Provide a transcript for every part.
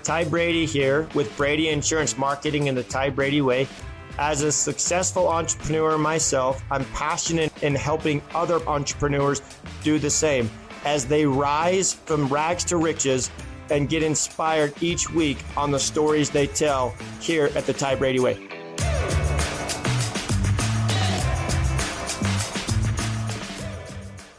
Ty Brady here with Brady Insurance Marketing and the Ty Brady Way. As a successful entrepreneur myself, I'm passionate in helping other entrepreneurs do the same as they rise from rags to riches and get inspired each week on the stories they tell here at the Ty Brady Way.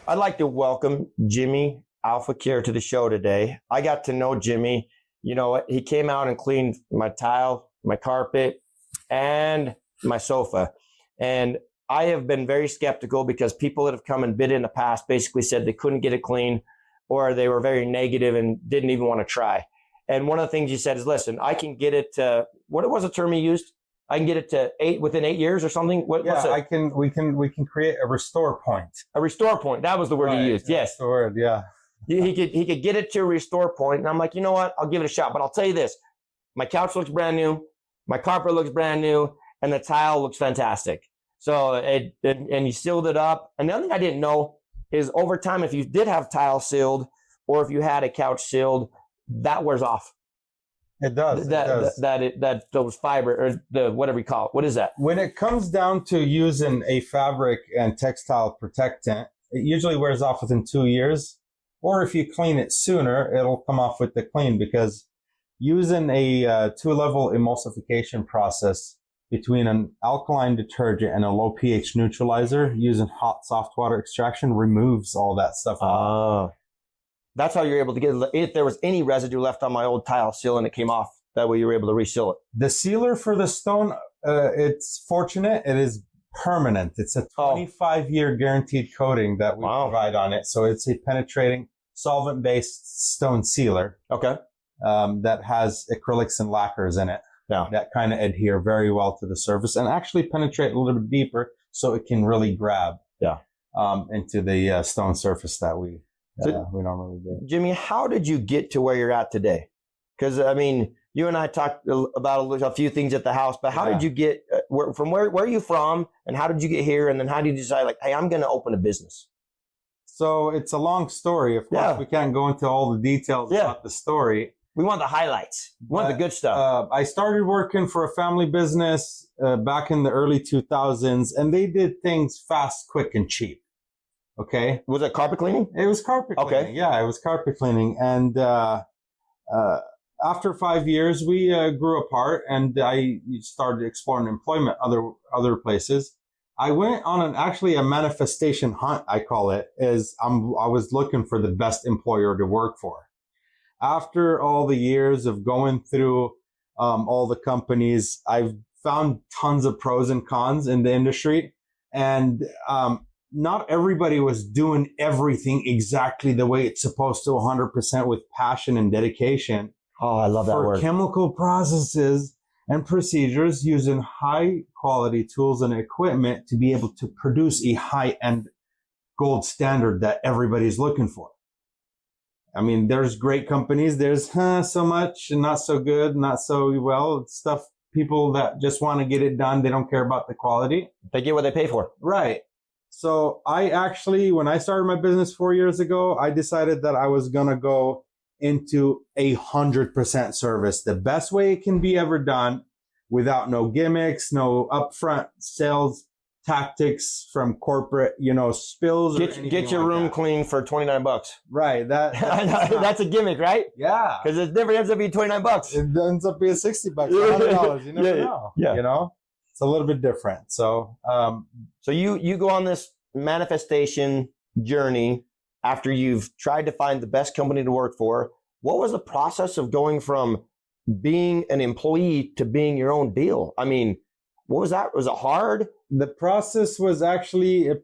I'd like to welcome Jimmy Alfakeer to the show today. I got to know Jimmy. You know, he came out and cleaned my tile, my carpet, and my sofa. And I have been very skeptical because people that have come and bid in the past basically said they couldn't get it clean, or they were very negative and didn't even want to try. And one of the things you said is, listen, I can get it to, what was the term you used? I can get it to within 8 years or something. We can create a restore point. A restore point. That was the word you used. Yes. That's the word. Yeah. He could get it to a restore point. And I'm like, you know what? I'll give it a shot. But I'll tell you this, my couch looks brand new. My carpet looks brand new. And the tile looks fantastic. So and you sealed it up. And the other thing I didn't know is over time, if you did have tile sealed or if you had a couch sealed, that wears off. It does. That those fiber or the whatever you call it. What is that? When it comes down to using a fabric and textile protectant, it usually wears off within 2 years. Or if you clean it sooner, it'll come off with the clean, because using a two-level emulsification process between an alkaline detergent and a low pH neutralizer using hot soft water extraction removes all that stuff. That's how you're able to get it. If there was any residue left on my old tile seal and it came off, that way you were able to reseal it. The sealer for the stone, it's fortunate. It is permanent. It's a 25-year guaranteed coating that we provide on it. So it's a penetrating solvent-based stone sealer. Okay. That has acrylics and lacquers in it. Yeah. That kind of adhere very well to the surface and actually penetrate a little bit deeper so it can really grab into the stone surface that we normally do. Jimmy, how did you get to where you're at today? Because, I mean, you and I talked about a few things at the house, but how did you get, where are you from, and how did you get here, and then how did you decide, like, hey, I'm going to open a business? So it's a long story. Of course, we can't go into all the details about the story. We want the highlights. We want the good stuff. I started working for a family business back in the early 2000s, and they did things fast, quick, and cheap. Okay. Was it carpet cleaning? It was carpet cleaning. Okay. Yeah, it was carpet cleaning. And after 5 years, we grew apart, and I started exploring employment other places. I went on a manifestation hunt, I call it, I was looking for the best employer to work for. After all the years of going through all the companies, I've found tons of pros and cons in the industry, and not everybody was doing everything exactly the way it's supposed to, 100% with passion and dedication. Oh, I love that word. For chemical processes and procedures using high quality tools and equipment to be able to produce a high-end gold standard that everybody's looking for. I mean, there's great companies. There's so much and not so good, not so well stuff. People that just want to get it done. They don't care about the quality. They get what they pay for. Right. So when I started my business 4 years ago, I decided that I was going to go into 100% service, the best way it can be ever done, without no gimmicks, no upfront sales tactics from corporate, spills. Get your room clean for $29. Right. That's a gimmick, right? Yeah. Because it never ends up being $29. It ends up being $60, $100. You never know. Yeah. It's a little bit different. So, so you go on this manifestation journey after you've tried to find the best company to work for. What was the process of going from being an employee to being your own deal? I mean, what was that? Was it hard? The process was actually it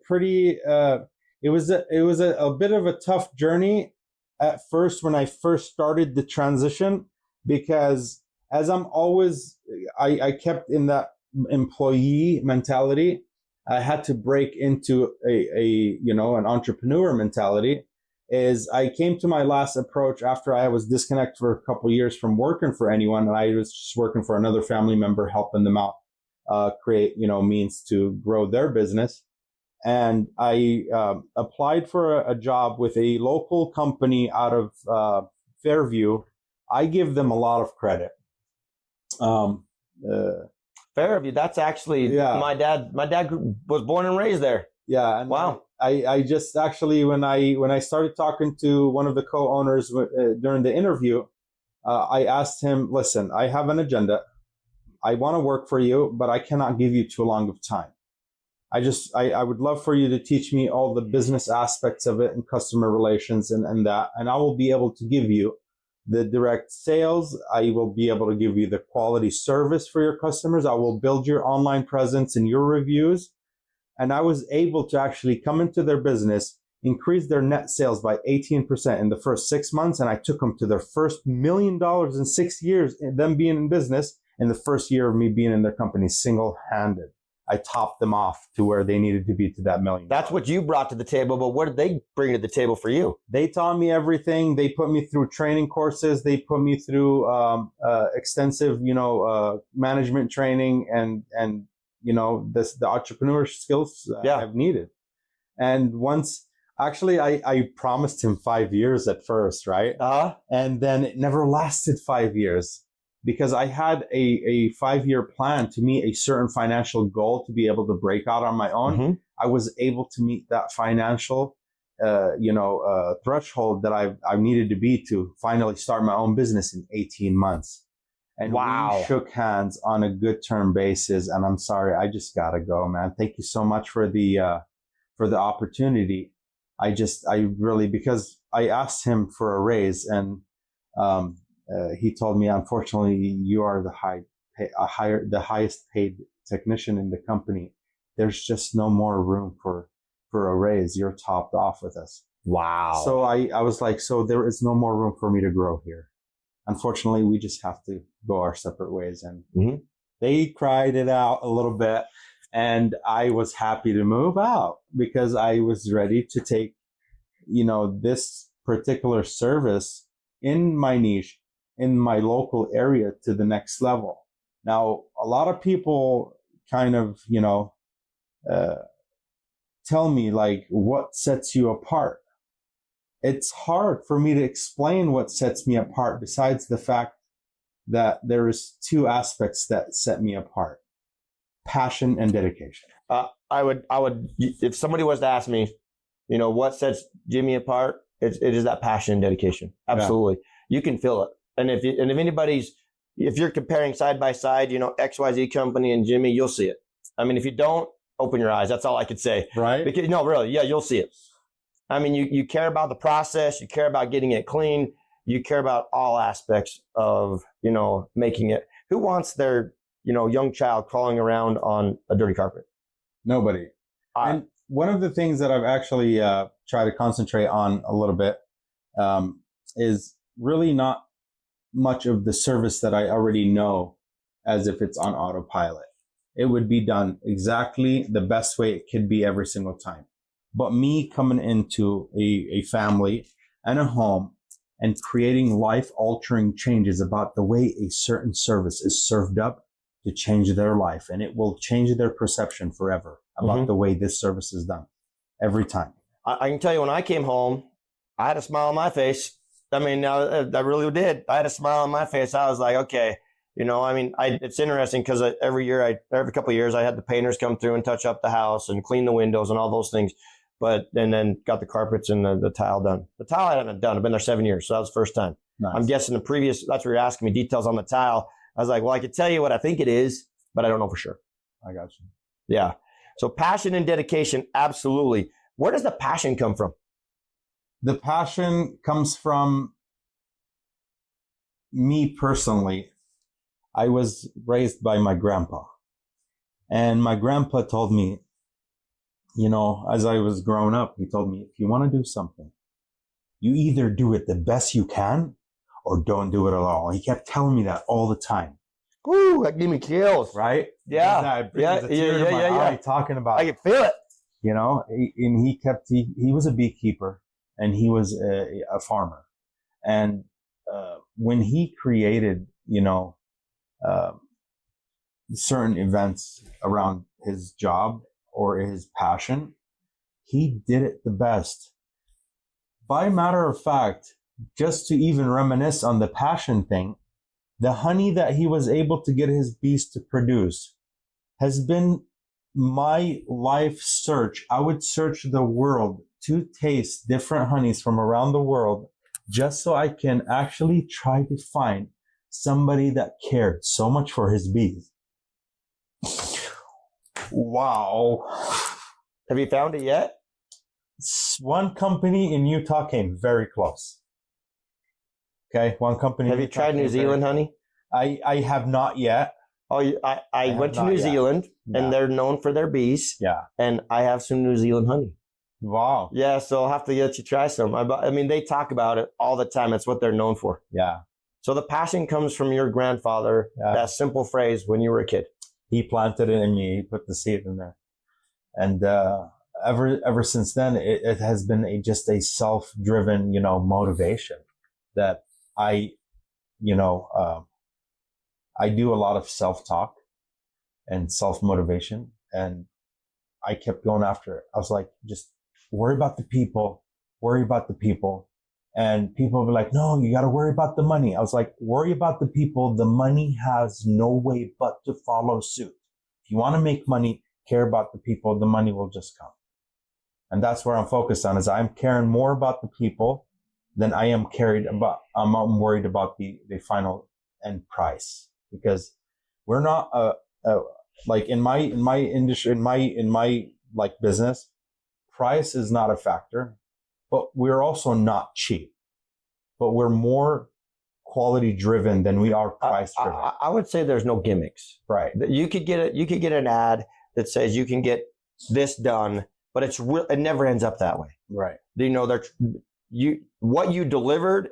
was a bit of a tough journey at first when I first started the transition, because as I kept in that employee mentality. I had to break into an entrepreneur mentality. Is I came to my last approach after I was disconnected for a couple of years from working for anyone, and I was just working for another family member, helping them out, create means to grow their business. And I applied for a job with a local company out of Fairview I give them a lot of credit. Fair of you. That's actually my dad. My dad was born and raised there. Yeah. And wow. I just actually, when I started talking to one of the co-owners during the interview, I asked him, listen, I have an agenda. I want to work for you, but I cannot give you too long of time. I would love for you to teach me all the business aspects of it and customer relations and that, and I will be able to give you the direct sales. I will be able to give you the quality service for your customers. I will build your online presence and your reviews. And I was able to actually come into their business, increase their net sales by 18% in the first 6 months. And I took them to their first $1 million in 6 years, them being in business, in the first year of me being in their company, single-handed. I topped them off to where they needed to be to that $1 million. That's what you brought to the table, but what did they bring to the table for you? They taught me everything. They put me through training courses. They put me through extensive, management training and the entrepreneur skills I've needed. And once, actually, I promised him 5 years at first, right? And then it never lasted 5 years. Because I had a 5-year plan to meet a certain financial goal to be able to break out on my own. Mm-hmm. I was able to meet that financial, threshold that I needed to be to finally start my own business in 18 months. And we shook hands on a good term basis. And I'm sorry, I just gotta go, man. Thank you so much for the opportunity. Because I asked him for a raise and, he told me, unfortunately, you are the highest paid technician in the company. There's just no more room for a raise. You're topped off with us. Wow. So I was like, so there is no more room for me to grow here. Unfortunately, we just have to go our separate ways. And they cried it out a little bit. And I was happy to move out because I was ready to take, this particular service in my niche, in my local area to the next level. Now, a lot of people kind of, tell me like, what sets you apart? It's hard for me to explain what sets me apart besides the fact that there is two aspects that set me apart: passion and dedication. I would, if somebody was to ask me, what sets Jimmy apart, it is that passion and dedication. Absolutely. Yeah. You can feel it. And if you're comparing side by side, XYZ company and Jimmy, you'll see it. I mean, if you don't, open your eyes. That's all I could say. Right. Because, no, really. Yeah, you'll see it. I mean, you care about the process. You care about getting it clean. You care about all aspects of, making it. Who wants their, young child crawling around on a dirty carpet? Nobody. And one of the things that I've actually tried to concentrate on a little bit is really not much of the service that I already know as if it's on autopilot. It would be done exactly the best way it could be every single time. But me coming into a family and a home and creating life-altering changes about the way a certain service is served up to change their life. And it will change their perception forever about the way this service is done every time. I can tell you, when I came home, I had a smile on my face. I mean, I really did. I had a smile on my face. I was like, okay, it's interesting because every couple of years, I had the painters come through and touch up the house and clean the windows and all those things. And then got the carpets and the tile done. The tile I haven't done. I've been there 7 years. So that was the first time. Nice. I'm guessing that's where you're asking me details on the tile. I was like, well, I could tell you what I think it is, but I don't know for sure. I got you. Yeah. So passion and dedication. Absolutely. Where does the passion come from? The passion comes from me personally. I was raised by my grandpa, and my grandpa told me, as I was growing up, he told me, if you want to do something, you either do it the best you can or don't do it at all. He kept telling me that all the time. Ooh, that gave me chills. Right? Yeah. Yeah. Talking about I can feel it. And he was a beekeeper and he was a farmer. And when he created, certain events around his job or his passion, he did it the best. By matter of fact, just to even reminisce on the passion thing, the honey that he was able to get his bees to produce has been my life search. I would search the world to taste different honeys from around the world just so I can actually try to find somebody that cared so much for his bees. Wow. Have you found it yet? One company in Utah came very close. Okay, one company. Have you tried New Zealand honey? I have not yet. Oh, I went to New Zealand, and they're known for their bees. Yeah. And I have some New Zealand honey. Wow. Yeah, so I'll have to let you try some. I mean, they talk about it all the time. It's what they're known for. Yeah. So the passion comes from your grandfather, that simple phrase when you were a kid. He planted it in me. He put the seed in there. And ever since then, it has been just a self-driven, motivation that I do a lot of self-talk and self-motivation. And I kept going after it. I was like, just worry about the people. And people will be like, no, you got to worry about the money. I was like, worry about the people. The money has no way but to follow suit. If you want to make money, care about the people, the money will just come. And that's where I'm focused on, is I'm caring more about the people than I am I'm worried about the final end price. Because we're not like in my industry, in my like business, price is not a factor, but we're also not cheap. But we're more quality driven than we are price driven. I would say there's no gimmicks. Right. You could get an ad that says you can get this done, but it never ends up that way. Right. What you delivered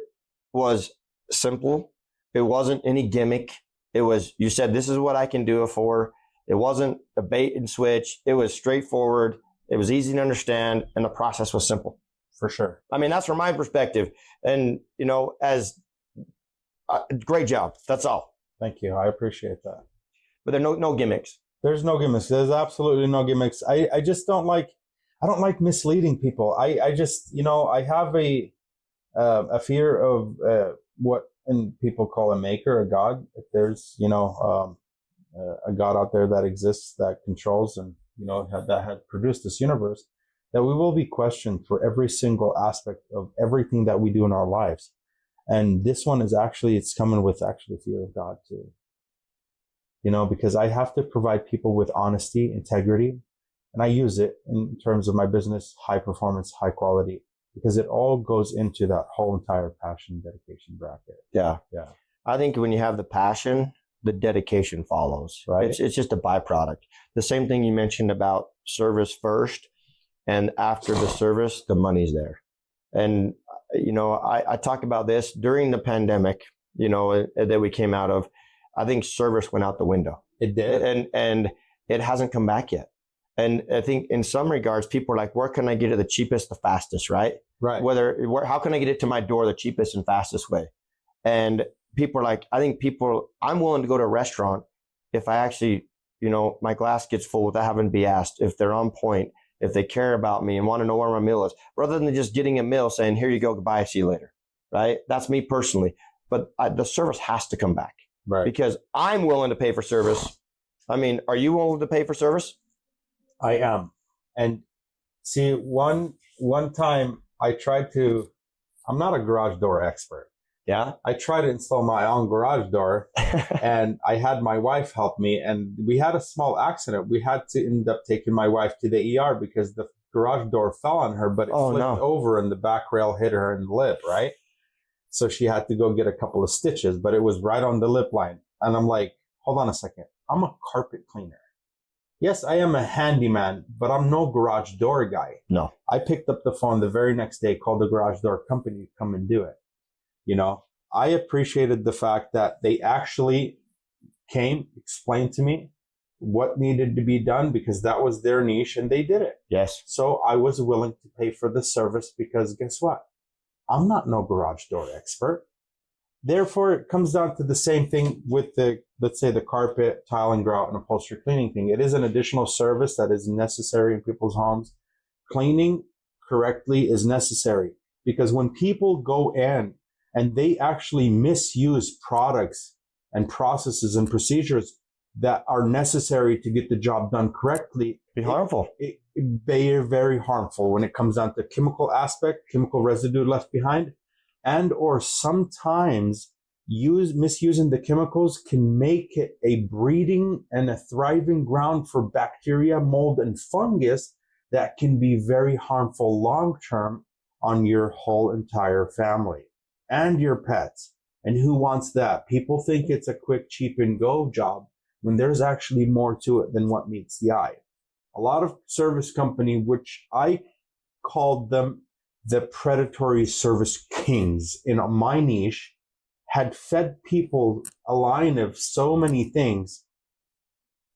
was simple. It wasn't any gimmick. It was, you said, this is what I can do it for. It wasn't a bait and switch. It was straightforward. It was easy to understand, and the process was simple. For sure. I mean, that's from my perspective. And, great job. That's all. Thank you. I appreciate that. But there are no gimmicks. There's no gimmicks. There's absolutely no gimmicks. I just don't like misleading people. I just, I have a fear of what and people call a maker, a God. If there's, a God out there that exists, that controls and, that had produced this universe, that we will be questioned for every single aspect of everything that we do in our lives. And this one is it's coming with fear of God too. Because I have to provide people with honesty, integrity, and I use it in terms of my business, high performance, high quality, because it all goes into that whole entire passion, dedication bracket. Yeah. Yeah. I think when you have the passion, the dedication follows. Right. It's just a byproduct. The same thing you mentioned about service first, and after the service, the money's there. And, I talk about this during the pandemic, that we came out of. I think service went out the window. It did. And it hasn't come back yet. And I think in some regards, people are like, where can I get it the cheapest, the fastest, right? Right. How can I get it to my door the cheapest and fastest way? And people are like, I'm willing to go to a restaurant if I actually, my glass gets full without having to be asked, if they're on point, if they care about me and want to know where my meal is, rather than just getting a meal saying, here you go, goodbye, see you later, right? That's me personally. But the service has to come back. Right. Because I'm willing to pay for service. I mean, are you willing to pay for service? I am. And see, one time I'm not a garage door expert. Yeah. I tried to install my own garage door and I had my wife help me, and we had a small accident. We had to end up taking my wife to the ER because the garage door fell on her, but it flipped over and the back rail hit her in the lip, right? So she had to go get a couple of stitches, but it was right on the lip line. And I'm like, hold on a second. I'm a carpet cleaner. Yes, I am a handyman, but I'm no garage door guy. No. I picked up the phone the very next day, called the garage door company to come and do it. I appreciated the fact that they actually came, explained to me what needed to be done, because that was their niche and they did it. Yes. So I was willing to pay for the service, because guess what? I'm not no garage door expert. Therefore, it comes down to the same thing with let's say the carpet, tile and grout and upholstery cleaning thing. It is an additional service that is necessary in people's homes. Cleaning correctly is necessary. because when people go in and they actually misuse products and processes and procedures that are necessary to get the job done correctly, Be harmful. They are very harmful when it comes down to chemical aspect, chemical residue left behind, and or sometimes misusing the chemicals can make it a breeding and a thriving ground for bacteria, mold, and fungus that can be very harmful long-term on your whole entire family and your pets. And who wants that? People think it's a quick, cheap, and go job when there's actually more to it than what meets the eye. A lot of service company, which I called them the predatory service kings in my niche, had fed people a line of so many things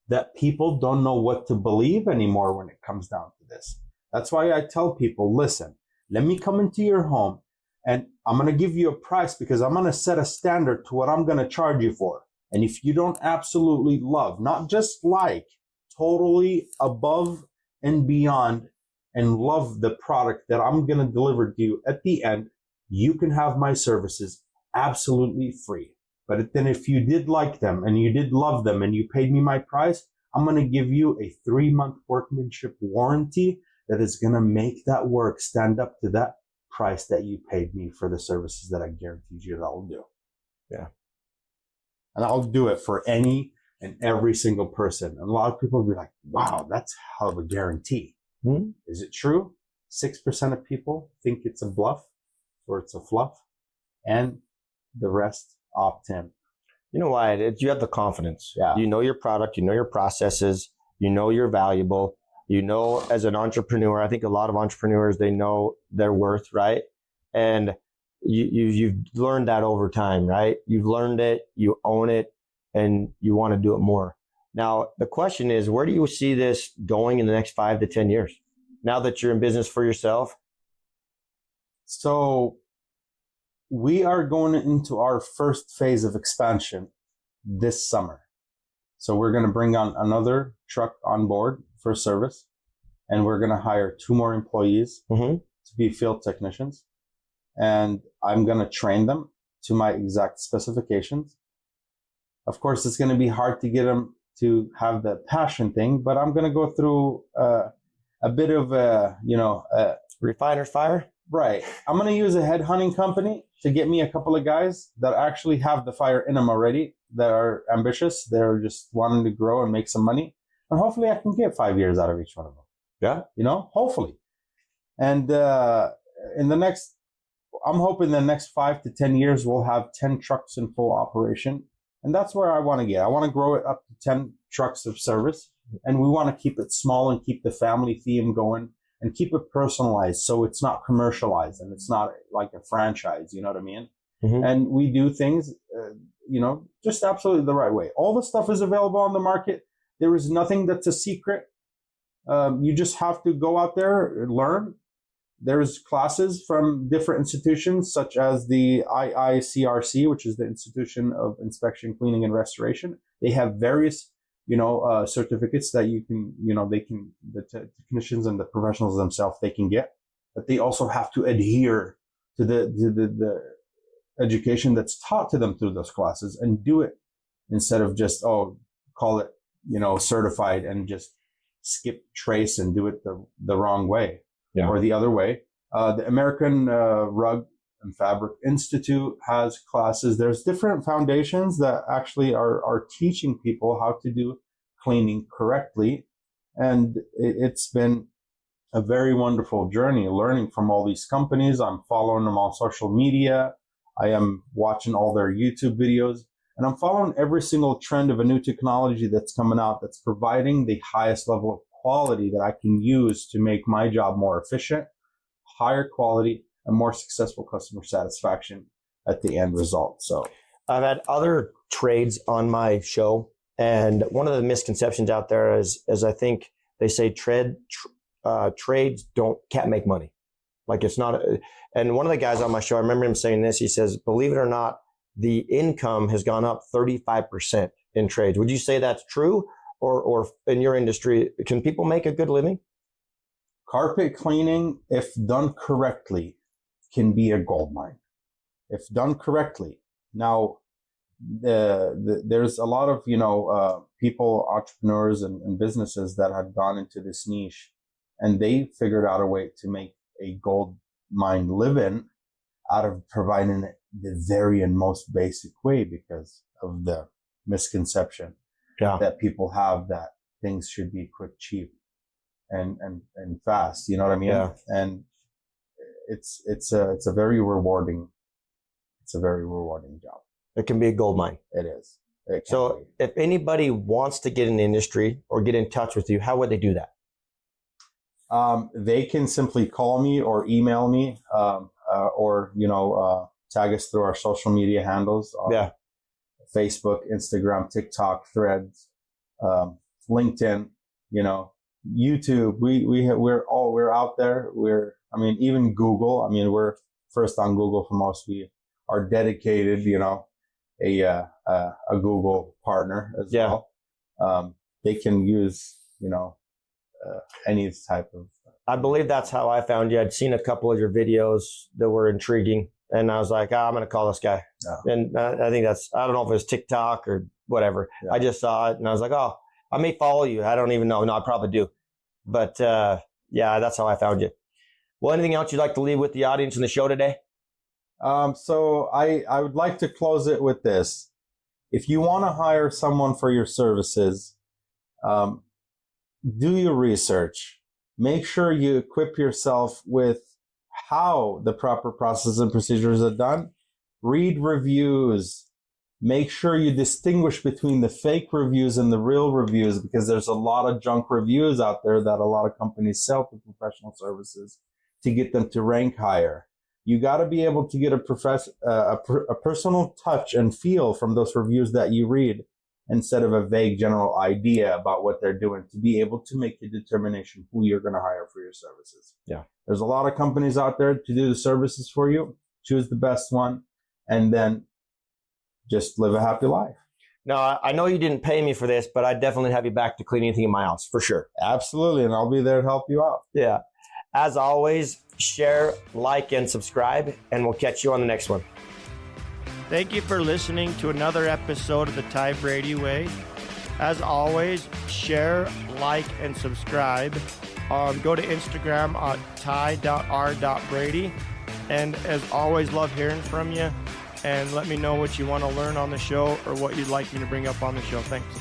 that people don't know what to believe anymore when it comes down to this. That's why I tell people, listen, let me come into your home and I'm going to give you a price because I'm going to set a standard to what I'm going to charge you for. And if you don't absolutely love, not just like, totally above and beyond and love the product that I'm going to deliver to you at the end, you can have my services absolutely free. But then if you did like them and you did love them and you paid me my price, I'm going to give you a 3-month workmanship warranty that is going to make that work stand up to that price that you paid me for the services that I guaranteed you that I'll do. Yeah. And I'll do it for any and every single person. And a lot of people will be like, wow, that's a hell of a guarantee. Is it true? 6% of people think it's a bluff or it's a fluff, and the rest opt in. You know why? You have the confidence. Yeah. You know your product, you know your processes, you know you're valuable. You know, as an entrepreneur, I think a lot of entrepreneurs, they know their worth, right? And you've learned that over time, right? You've learned it, you own it, and you want to do it more. Now, the question is, where do you see this going in the next 5 to 10 years? Now that you're in business for yourself? So we are going into our first phase of expansion this summer. So we're going to bring on another truck on board for service, and we're going to hire 2 more employees to be field technicians. And I'm going to train them to my exact specifications. Of course, it's going to be hard to get them to have the passion thing, but I'm going to go through a bit of refiner's fire. Right. I'm going to use a headhunting company to get me a couple of guys that actually have the fire in them already, that are ambitious. They're just wanting to grow and make some money. And hopefully I can get 5 years out of each one of them. Yeah. Hopefully. And I'm hoping the next 5 to 10 years, we'll have 10 trucks in full operation. And that's where I want to get. I want to grow it up to 10 trucks of service. And we want to keep it small and keep the family theme going and keep it personalized. So it's not commercialized and it's not like a franchise. You know what I mean? And we do things, just absolutely the right way. All the stuff is available on the market. There is nothing that's a secret. You just have to go out there and learn. There's classes from different institutions, such as the IICRC, which is the Institution of Inspection, Cleaning, and Restoration. They have various, certificates that you can, the technicians and the professionals themselves, they can get. But they also have to adhere to the education that's taught to them through those classes and do it instead of just, call it, certified and just skip trace and do it the wrong way. Yeah. Or the other way. The American Rug and Fabric Institute has classes. There's different foundations that actually are teaching people how to do cleaning correctly. And it's been a very wonderful journey learning from all these companies. I'm following them on social media. I am watching all their YouTube videos. And I'm following every single trend of a new technology that's coming out that's providing the highest level of quality that I can use to make my job more efficient, higher quality, and more successful customer satisfaction at the end result. So I've had other trades on my show, and one of the misconceptions out there is I think they say trades can't make money. Like it's not. And one of the guys on my show, I remember him saying this. He says, believe it or not, the income has gone up 35% in trades. Would you say that's true? Or in your industry, can people make a good living? Carpet cleaning, if done correctly, can be a gold mine if done correctly. Now, there's a lot of people, entrepreneurs and businesses that have gone into this niche, and they figured out a way to make a gold mine living out of providing it the very and most basic way, because of the misconception that people have that things should be quick, cheap, and fast. You know what I mean? Yeah. And it's a very rewarding job. It can be a gold mine. It is. So if anybody wants to get in the industry or get in touch with you, how would they do that? They can simply call me or email me, or tag us through our social media handles. Facebook, Instagram, TikTok, Threads, LinkedIn, YouTube. We're out there. Even Google. We're first on Google for most. We are dedicated, a Google partner as well. They can use, any type of. I believe that's how I found you. I'd seen a couple of your videos that were intriguing, and I was like, I'm going to call this guy. Yeah. And I think I don't know if it was TikTok or whatever. Yeah. I just saw it, and I was like, oh, I may follow you. I don't even know. No, I probably do. But that's how I found you. Well, anything else you'd like to leave with the audience in the show today? So I would like to close it with this. If you want to hire someone for your services, do your research. Make sure you equip yourself with how the proper processes and procedures are done. Read reviews. Make sure you distinguish between the fake reviews and the real reviews, because there's a lot of junk reviews out there that a lot of companies sell to professional services to get them to rank higher. You got to be able to get a personal touch and feel from those reviews that you read, instead of a vague general idea about what they're doing, to be able to make a determination who you're going to hire for your services. Yeah. There's a lot of companies out there to do the services for you. Choose the best one, and then just live a happy life. No, I know you didn't pay me for this, but I definitely have you back to clean anything in my house for sure. Absolutely. And I'll be there to help you out. Yeah. As always, share, like, and subscribe, and we'll catch you on the next one. Thank you for listening to another episode of the Ty Brady Way. As always, share, like, and subscribe. Go to Instagram at ty.r.brady. And as always, love hearing from you. And let me know what you want to learn on the show or what you'd like me to bring up on the show. Thanks.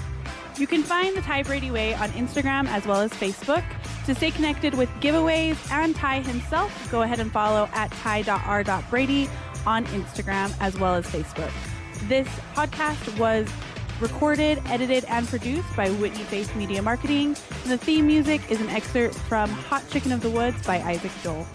You can find the Ty Brady Way on Instagram as well as Facebook. To stay connected with giveaways and Ty himself, go ahead and follow at ty.r.brady on Instagram as well as Facebook. This podcast was recorded, edited, and produced by Whitney Face Media Marketing. And the theme music is an excerpt from Hot Chicken of the Woods by Isaac Joel.